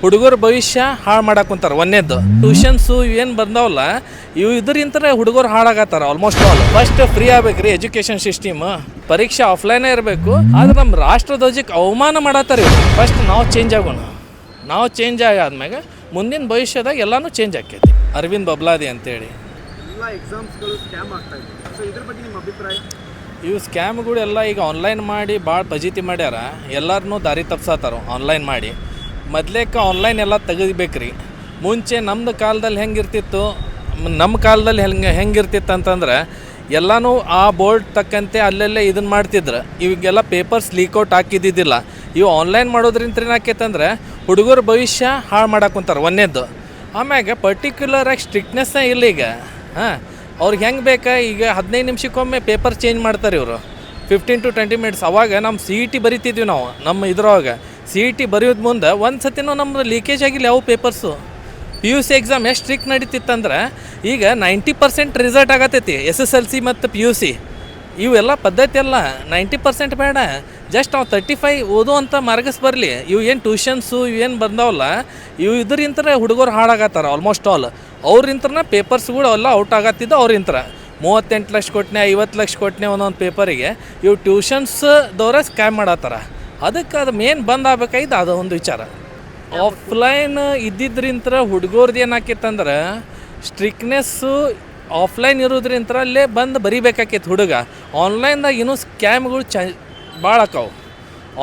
ಹುಡುಗರ ಭವಿಷ್ಯ ಹಾಳು ಮಾಡಕ್ಕೆ ಕುಂತಾರ. ಒಂದೇದ್ದು ಟ್ಯೂಷನ್ಸು ಏನು ಬಂದಾವಲ್ಲ ಇವು ಇದರಿಂತ ಹುಡುಗರು ಹಾಳಾಗತ್ತಾರ ಆಲ್ಮೋಸ್ಟ್ ಆಲ್. ಫಸ್ಟ್ ಫ್ರೀ ಆಗ್ಬೇಕ್ರಿ ಎಜುಕೇಷನ್ ಸಿಸ್ಟಮ್. ಪರೀಕ್ಷೆ ಆಫ್ಲೈನೇ ಇರಬೇಕು. ಆದ್ರೆ ನಮ್ಮ ರಾಷ್ಟ್ರಧ್ವಜಕ್ಕೆ ಅವಮಾನ ಮಾಡತ್ತಾರ ಇವರು. ಫಸ್ಟ್ ನಾವು ಚೇಂಜ್ ಆಗೋಣ. ನಾವು ಚೇಂಜ್ ಆಗಾದ್ಮ್ಯಾಗ ಮುಂದಿನ ಭವಿಷ್ಯದಾಗ ಎಲ್ಲನೂ ಚೇಂಜ್ ಆಕೈತಿ. ಅರವಿಂದ್ ಬಬ್ಲಾದಿ ಅಂತೇಳಿ ಇವು ಸ್ಕ್ಯಾಮ್ಗಳು ಎಲ್ಲ ಈಗ ಆನ್ಲೈನ್ ಮಾಡಿ ಭಾಳ ಫಜೀತಿ ಮಾಡ್ಯಾರ. ಎಲ್ಲರನ್ನೂ ದಾರಿ ತಪ್ಸತ್ತಾರ ಆನ್ಲೈನ್ ಮಾಡಿ. ಮೊದ್ಲೇಕ ಆನ್ಲೈನ್ ಎಲ್ಲ ತೆಗಿಬೇಕ್ರಿ. ಮುಂಚೆ ನಮ್ಮದು ಕಾಲದಲ್ಲಿ ಹೆಂಗಿರ್ತಿತ್ತು, ನಮ್ಮ ಕಾಲದಲ್ಲಿ ಹೆಂಗಿರ್ತಿತ್ತು ಅಂತಂದ್ರೆ ಎಲ್ಲನೂ ಆ ಬೋರ್ಡ್ ತಕ್ಕಂತೆ ಅಲ್ಲೆಲ್ಲೇ ಇದನ್ನು ಮಾಡ್ತಿದ್ರು. ಇವಾಗೆಲ್ಲ ಪೇಪರ್ಸ್ ಲೀಕೌಟ್ ಹಾಕಿದ್ದಿದ್ದಿಲ್ಲ. ಇವು ಆನ್ಲೈನ್ ಮಾಡೋದ್ರಿಂದ ಏನಾಕೈತಂದ್ರೆ ಹುಡುಗರ ಭವಿಷ್ಯ ಹಾಳು ಮಾಡಕ್ಕೆ ಕುಂತಾರೆ. ಒಂದೇದ್ದು ಆಮ್ಯಾಗ ಪರ್ಟಿಕ್ಯುಲರಾಗಿ ಸ್ಟ್ರಿಕ್ಟ್ನೆಸ್ಸೇ ಇಲ್ಲ ಈಗ. ಅವ್ರಿಗೆ ಹೆಂಗೆ ಬೇಕಾ ಈಗ 15 ನಿಮಿಷಕ್ಕೊಮ್ಮೆ ಪೇಪರ್ ಚೇಂಜ್ ಮಾಡ್ತಾರೆ ಇವರು. 15 to 20 minutes. ಅವಾಗ ನಮ್ಮ CET ಬರಿತಿದ್ವಿ ನಾವು. ನಮ್ಮ ಇದ್ರೊಳಗೆ CET ಬರೆಯೋದು ಮುಂದೆ ಒಂದು ಸತಿನೂ ನಮ್ಮದು ಲೀಕೇಜ್ ಆಗಿಲ್ಲ ಯಾವ ಪೇಪರ್ಸು. PUC ಎಕ್ಸಾಮ್ ಎಷ್ಟು ಸ್ಟ್ರಿಕ್ಟ್ ನಡೀತಿತ್ತಂದ್ರೆ ಈಗ 90% ರಿಸಲ್ಟ್ ಆಗತ್ತೈತಿ. SSLC ಮತ್ತು PUC ಇವೆಲ್ಲ ಪದ್ಧತಿ ಅಲ್ಲ. 90% ಬೇಡ, ಜಸ್ಟ್ ನಾವು 35 ಓದುವಂಥ ಮಾರ್ಗಸ್ ಬರಲಿ. ಇವು ಏನು ಟ್ಯೂಷನ್ಸು ಇವೇನು ಬಂದಾವಲ್ಲ ಇವು ಇದರಿಂತ ಹುಡುಗರು ಹಾಳಾಗತ್ತಾರ ಆಲ್ಮೋಸ್ಟ್ ಆಲ್. ಅವ್ರಿಂತ್ರನ ಪೇಪರ್ಸ್ಗಳು ಎಲ್ಲ ಔಟ್ ಆಗತ್ತಿದ್ದು ಅವ್ರಿಂತ್ರ. 38 ಲಕ್ಷ ಕೊಟ್ಟನೆ, 50 ಲಕ್ಷ ಕೊಟ್ಟನೆ ಒಂದೊಂದು ಪೇಪರಿಗೆ. ಇವು ಟ್ಯೂಷನ್ಸ್ದವ್ರೆ ಸ್ಕ್ಯಾಮ್ ಮಾಡತ್ತಾರ. ಅದಕ್ಕೆ ಅದು ಮೇನ್ ಬಂದ್ ಆಗ್ಬೇಕಾಗಿದ್ದು ಅದು ಒಂದು ವಿಚಾರ. ಆಫ್ಲೈನ್ ಇದ್ದಿದ್ರಿಂತ ಹುಡುಗರ್ದು ಏನಾಕೈತಂದ್ರೆ ಸ್ಟ್ರಿಕ್ನೆಸ್ಸು ಆಫ್ಲೈನ್ ಇರೋದ್ರಿಂತ ಅಲ್ಲೇ ಬಂದು ಬರಿಬೇಕಾಕೈತಿ ಹುಡುಗ. ಆನ್ಲೈನ್ದಾಗ ಇನ್ನೂ ಸ್ಕ್ಯಾಮ್ಗಳು ಭಾಳ ಆಕಾವು.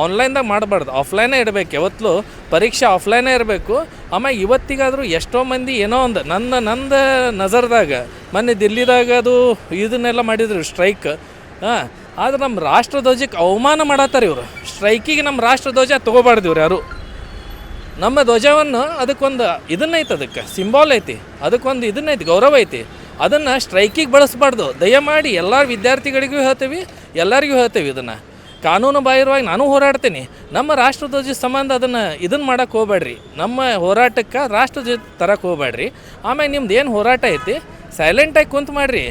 ಆನ್ಲೈನ್ದಾಗ ಮಾಡಬಾರ್ದು, ಆಫ್ಲೈನೇ ಇಡಬೇಕು. ಯಾವತ್ತೂ ಪರೀಕ್ಷೆ ಆಫ್ಲೈನೇ ಇರಬೇಕು. ಆಮೇಲೆ ಇವತ್ತಿಗಾದರೂ ಎಷ್ಟೋ ಮಂದಿ ಏನೋ ಒಂದು ನಂದು ನಜರ್ದಾಗ ಮೊನ್ನೆ ದಿಲ್ಲಿದಾಗ ಅದು ಇದನ್ನೆಲ್ಲ ಮಾಡಿದ್ರು ಸ್ಟ್ರೈಕ್. ಆದ್ರೆ ನಮ್ಮ ರಾಷ್ಟ್ರಧ್ವಜಕ್ಕೆ ಅವಮಾನ ಮಾಡತ್ತಾರೆ ಇವರು. ಸ್ಟ್ರೈಕಿಗೆ ನಮ್ಮ ರಾಷ್ಟ್ರಧ್ವಜ ತೊಗೋಬಾರ್ದು ಇವ್ರು ಯಾರು. ನಮ್ಮ ಧ್ವಜವನ್ನು ಅದಕ್ಕೊಂದು ಇದನ್ನೈತಿ, ಅದಕ್ಕೆ ಸಿಂಬಾಲ್ ಐತಿ, ಅದಕ್ಕೊಂದು ಇದನ್ನೈತಿ, ಗೌರವ ಐತಿ. ಅದನ್ನು ಸ್ಟ್ರೈಕಿಗೆ ಬಳಸಬಾರ್ದು. ದಯಮಾಡಿ ಎಲ್ಲ ವಿದ್ಯಾರ್ಥಿಗಳಿಗೂ ಹೇಳ್ತೀವಿ, ಎಲ್ಲರಿಗೂ ಹೇಳ್ತೀವಿ. ಇದನ್ನು ಕಾನೂನು ಬಾಹಿರವಾಗಿ ನಾನು ಹೋರಾಡ್ತೀನಿ. ನಮ್ಮ ರಾಷ್ಟ್ರಧ್ವಜ ಸಂಬಂಧ ಇದನ್ನು ಮಾಡೋಕ್ಕೆ ಹೋಗ್ಬೇಡ್ರಿ. ನಮ್ಮ ಹೋರಾಟಕ್ಕೆ ರಾಷ್ಟ್ರಧ್ವಜ ತರಕ್ಕೆ ಹೋಗ್ಬೇಡ್ರಿ. ಆಮೇಲೆ ನಿಮ್ದು ಏನು ಹೋರಾಟ ಐತಿ ಸೈಲೆಂಟಾಗಿ ಕುಂತು ಮಾಡಿರಿ.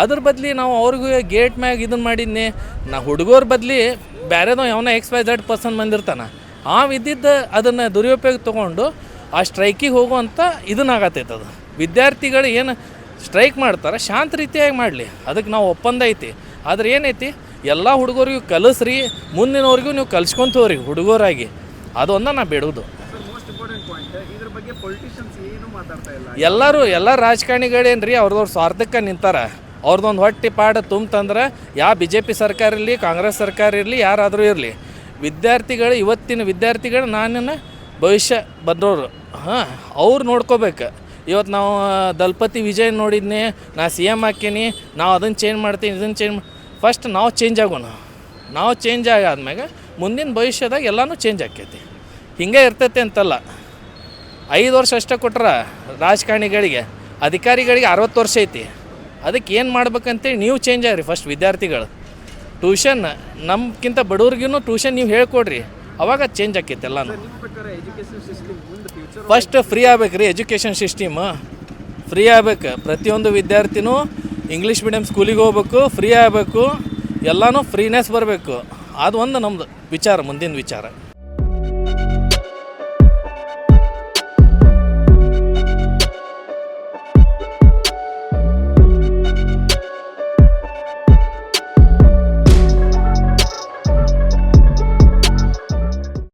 ಅದ್ರ ಬದಲಿ ನಾವು ಅವ್ರಿಗೂ ಗೇಟ್ ಮ್ಯಾಗ ಇದನ್ನು ಮಾಡಿದ್ನಿ. ನಾ ಹುಡುಗರ ಬದಲಿ ಬೇರೆದೋ ಯಾವನ XYZ ಪರ್ಸನ್ ಬಂದಿರ್ತಾನೆ. ಇದ್ದಿದ್ದು ಅದನ್ನು ದುರುಪಯೋಗ ತೊಗೊಂಡು ಆ ಸ್ಟ್ರೈಕಿಗೆ ಹೋಗುವಂಥ ಇದನ್ನಾಗತ್ತೈತೆ. ಅದು ವಿದ್ಯಾರ್ಥಿಗಳು ಏನು ಸ್ಟ್ರೈಕ್ ಮಾಡ್ತಾರೆ ಶಾಂತ ರೀತಿಯಾಗಿ ಮಾಡಲಿ, ಅದಕ್ಕೆ ನಾವು ಒಪ್ಪಂದ ಐತಿ. ಆದ್ರೆ ಏನೈತಿ ಎಲ್ಲ ಹುಡುಗರಿಗೂ ಕಲಿಸ್ರಿ, ಮುಂದಿನವ್ರಿಗೂ ನೀವು ಕಲಿಸ್ಕೊಂತವ್ರಿ ಹುಡುಗರಾಗಿ. ಅದೊಂದ ನಾ ಬೇಡುವುದು. ಎಲ್ಲ ರಾಜಕಾರಣಿಗಳೇನ್ರಿ ಅವ್ರದವ್ರ ಸ್ವಾರ್ಥಕ್ಕೆ ನಿಂತಾರೆ. ಅವ್ರದ್ದೊಂದು ಹೊಟ್ಟೆ ಪಾಡು ತುಂಬಂದ್ರೆ ಯಾವ BJP ಸರ್ಕಾರ ಇರಲಿ, ಕಾಂಗ್ರೆಸ್ ಸರ್ಕಾರ ಇರಲಿ, ಯಾರಾದರೂ ಇರಲಿ, ವಿದ್ಯಾರ್ಥಿಗಳು ಇವತ್ತಿನ ವಿದ್ಯಾರ್ಥಿಗಳು ನಾನಿನ ಭವಿಷ್ಯ ಬಂದವರು. ಅವ್ರು ನೋಡ್ಕೋಬೇಕು. ಇವತ್ತು ನಾವು ದಳಪತಿ ವಿಜಯ್ ನೋಡಿದ್ನಿ, ನಾ CM ಹಾಕೀನಿ, ನಾವು ಅದನ್ನು ಚೇಂಜ್ ಮಾಡ್ತೀನಿ, ಇದನ್ನು ಚೇಂಜ್ ಫಸ್ಟ್ ನಾವು ಚೇಂಜ್ ಆಗೋಣ. ನಾವು ಚೇಂಜ್ ಆಗಾದ್ಮ್ಯಾಗ ಮುಂದಿನ ಭವಿಷ್ಯದಾಗ ಎಲ್ಲನೂ ಚೇಂಜ್ ಆಕೈತಿ. ಹಿಂಗೆ ಇರ್ತೈತೆ ಅಂತಲ್ಲ. 5 ವರ್ಷ ಅಷ್ಟೇ ಕೊಟ್ರೆ ರಾಜಕಾರಣಿಗಳಿಗೆ, ಅಧಿಕಾರಿಗಳಿಗೆ 60 ವರ್ಷ ಐತಿ. ಅದಕ್ಕೆ ಏನು ಮಾಡ್ಬೇಕಂತೇಳಿ ನೀವು ಚೇಂಜ್ ಆಗ್ರಿ ಫಸ್ಟ್ ವಿದ್ಯಾರ್ಥಿಗಳು. ಟ್ಯೂಷನ್ ನಮ್ಗಿಂತ ಬಡವ್ರಿಗೂ ಟ್ಯೂಷನ್ ನೀವು ಹೇಳ್ಕೊಡ್ರಿ, ಅವಾಗ ಚೇಂಜ್ ಆಕೈತೆ ಎಲ್ಲನೂ. ಫಸ್ಟ್ ಫ್ರೀ ಆಗ್ಬೇಕು ರೀ ಎಜುಕೇಷನ್ ಸಿಸ್ಟಮ್. ಫ್ರೀ ಆಗ್ಬೇಕು. ಪ್ರತಿಯೊಂದು ವಿದ್ಯಾರ್ಥಿನೂ ಇಂಗ್ಲೀಷ್ ಮೀಡಿಯಮ್ ಸ್ಕೂಲಿಗೆ ಹೋಗ್ಬೇಕು, ಫ್ರೀ ಆಗಬೇಕು, ಎಲ್ಲನೂ ಫ್ರೀನೆಸ್ ಬರಬೇಕು. ಅದು ಒಂದು ನಮ್ಮದು ವಿಚಾರ, ಮುಂದಿನ ವಿಚಾರ.